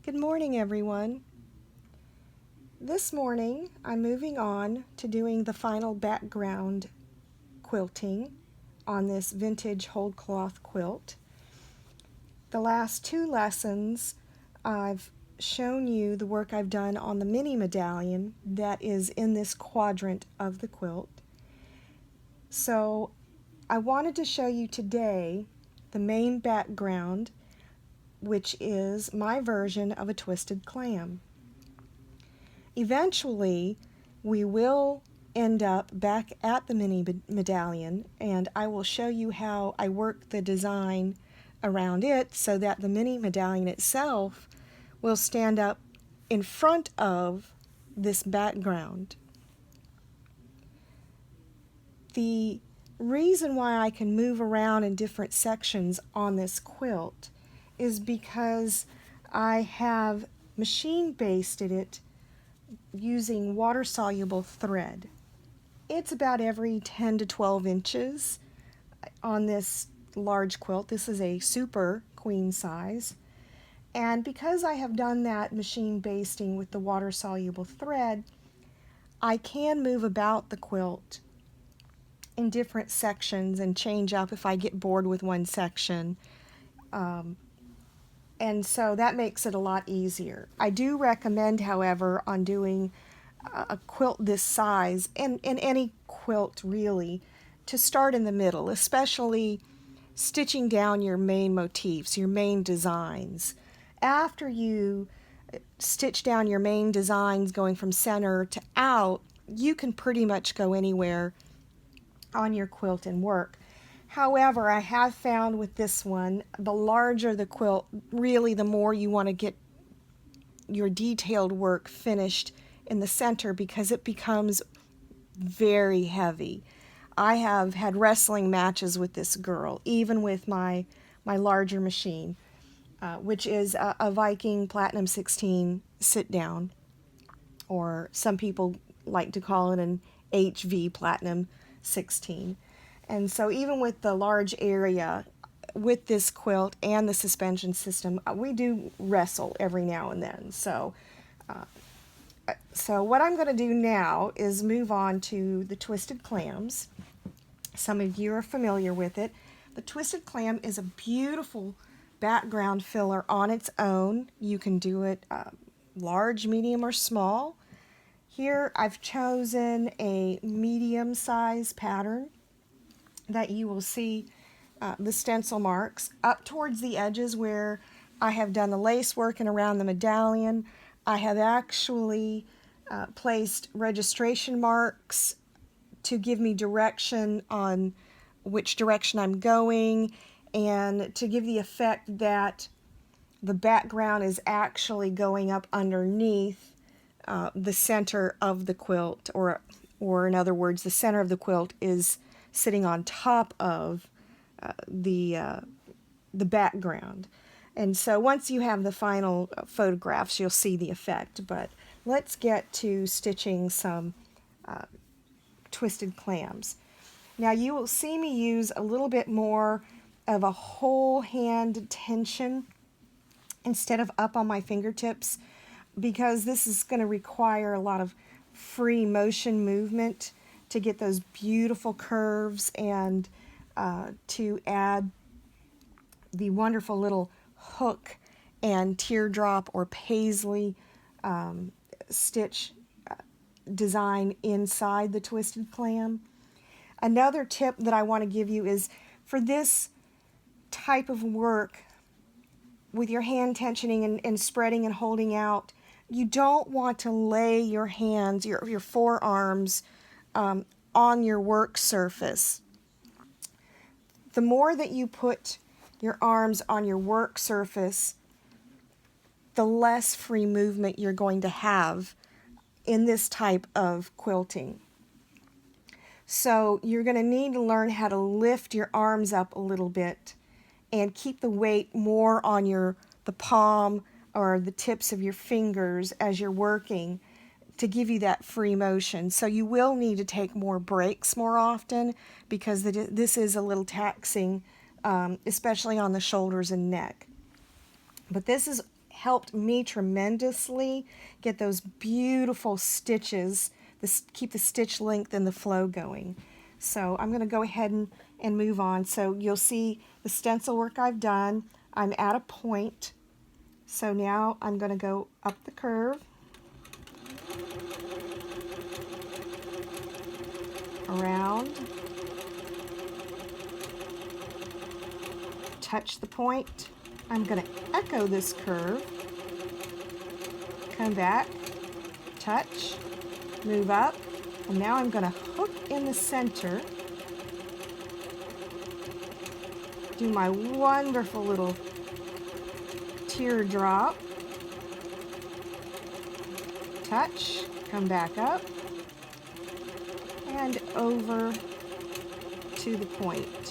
Good morning, everyone. This morning, I'm moving on to doing the final background quilting on this vintage Wholecloth quilt. The last two lessons, I've shown you the work I've done on the mini medallion that is in this quadrant of the quilt. So I wanted to show you today the main background, which is my version of a twisted clam. Eventually, we will end up back at the mini medallion, and I will show you how I work the design around it so that the mini medallion itself will stand up in front of this background. The reason why I can move around in different sections on this quilt is because I have machine basted it using water-soluble thread. It's about every 10 to 12 inches on this large quilt. This is a super queen size. And because I have done that machine basting with the water-soluble thread, I can move about the quilt in different sections and change up if I get bored with one section. And so that makes it a lot easier. I do recommend, however, on doing a quilt this size, and any quilt really, to start in the middle, especially stitching down your main motifs, your main designs. After you stitch down your main designs going from center to out, you can pretty much go anywhere on your quilt and work. However, I have found with this one, the larger the quilt, really the more you want to get your detailed work finished in the center because it becomes very heavy. I have had wrestling matches with this girl, even with my larger machine, which is a Viking Platinum 16 sit down, or some people like to call it an HV Platinum 16. And so even with the large area with this quilt and the suspension system, we do wrestle every now and then. So what I'm going to do now is move on to the twisted clams. Some of you are familiar with it. The twisted clam is a beautiful background filler on its own. You can do it large, medium, or small. Here I've chosen a medium size pattern that you will see the stencil marks up towards the edges where I have done the lace work and around the medallion. I have actually placed registration marks to give me direction on which direction I'm going, and to give the effect that the background is actually going up underneath the center of the quilt, or in other words, the center of the quilt is sitting on top of the background. And so once you have the final photographs, you'll see the effect. But let's get to stitching some twisted clams. Now you will see me use a little bit more of a whole hand tension instead of up on my fingertips, because this is going to require a lot of free motion movement to get those beautiful curves and to add the wonderful little hook and teardrop or paisley stitch design inside the twisted clam. Another tip that I want to give you is for this type of work with your hand tensioning and spreading and holding out, you don't want to lay your hands, your forearms, on your work surface. The more that you put your arms on your work surface, the less free movement you're going to have in this type of quilting. So you're going to need to learn how to lift your arms up a little bit and keep the weight more on the palm or the tips of your fingers as you're working, to give you that free motion. So you will need to take more breaks more often, because this is a little taxing, especially on the shoulders and neck. But this is helped me tremendously get those beautiful stitches, keep the stitch length and the flow going. So I'm going to go ahead and move on. So you'll see the stencil work I've done. I'm at a point. So now I'm going to go up the curve, around, touch the point. I'm going to echo this curve, come back, touch, move up, and now I'm going to hook in the center, do my wonderful little teardrop, touch, come back up, and over to the point.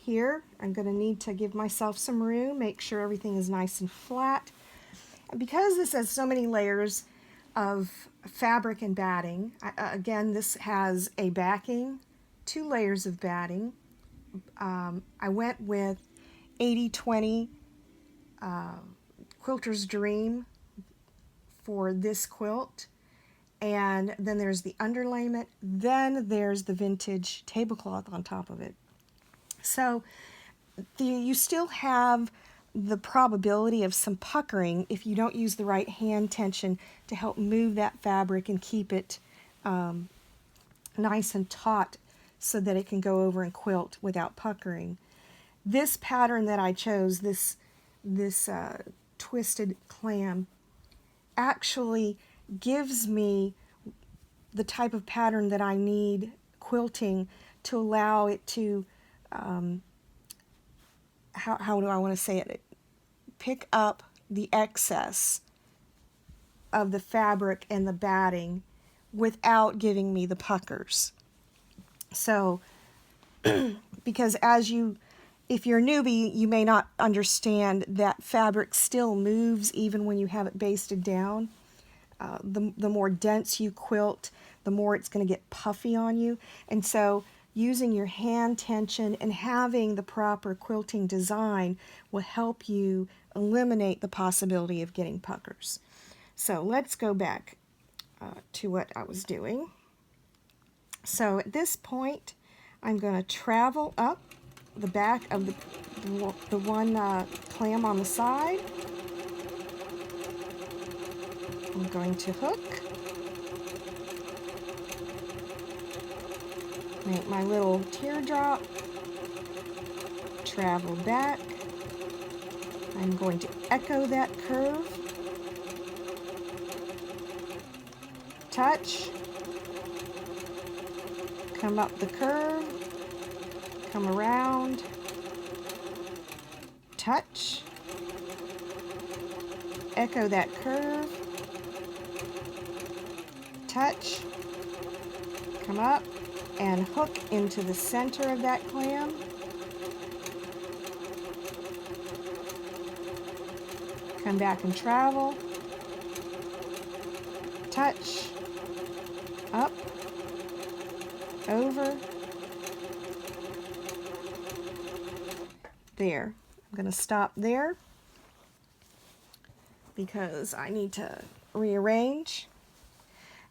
Here, I'm going to need to give myself some room, make sure everything is nice and flat. And because this has so many layers of fabric and batting, again, this has a backing, 2 layers of batting. I went with 80/20 Quilter's Dream for this quilt. And then there's the underlayment, then there's the vintage tablecloth on top of it. So you still have the probability of some puckering if you don't use the right hand tension to help move that fabric and keep it nice and taut so that it can go over and quilt without puckering. This pattern that I chose, this twisted clam, actually gives me the type of pattern that I need quilting to allow it to how do I want to say it? Pick up the excess of the fabric and the batting without giving me the puckers. So, because if you're a newbie, you may not understand that fabric still moves even when you have it basted down. The more dense you quilt, the more it's going to get puffy on you. And so using your hand tension and having the proper quilting design will help you eliminate the possibility of getting puckers. So let's go back to what I was doing. So at this point, I'm going to travel up the back of the one clam on the side. I'm going to hook, make my little teardrop, travel back. I'm going to echo that curve, touch, come up the curve, come around, touch, echo that curve, touch, come up, and hook into the center of that clam. Come back and travel, touch, up, over, there. I'm going to stop there because I need to rearrange.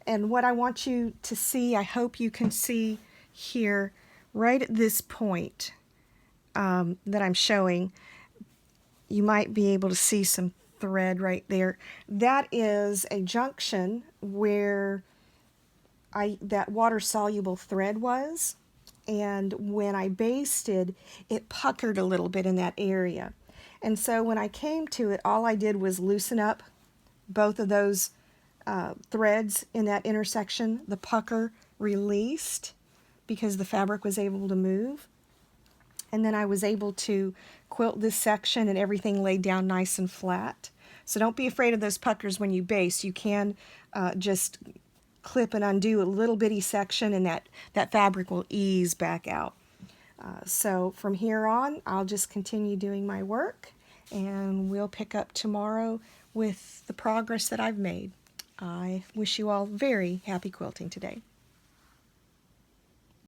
And what I want you to see, I hope you can see here, right at this point that I'm showing, you might be able to see some thread right there. That is a junction where that water-soluble thread was, and when I basted, it puckered a little bit in that area. And so when I came to it, all I did was loosen up both of those threads in that intersection. The pucker released because the fabric was able to move, and then I was able to quilt this section and everything laid down nice and flat. So don't be afraid of those puckers when you baste. You can just clip and undo a little bitty section, and that fabric will ease back out. So from here on, I'll just continue doing my work, and we'll pick up tomorrow with the progress that I've made. I wish you all very happy quilting today.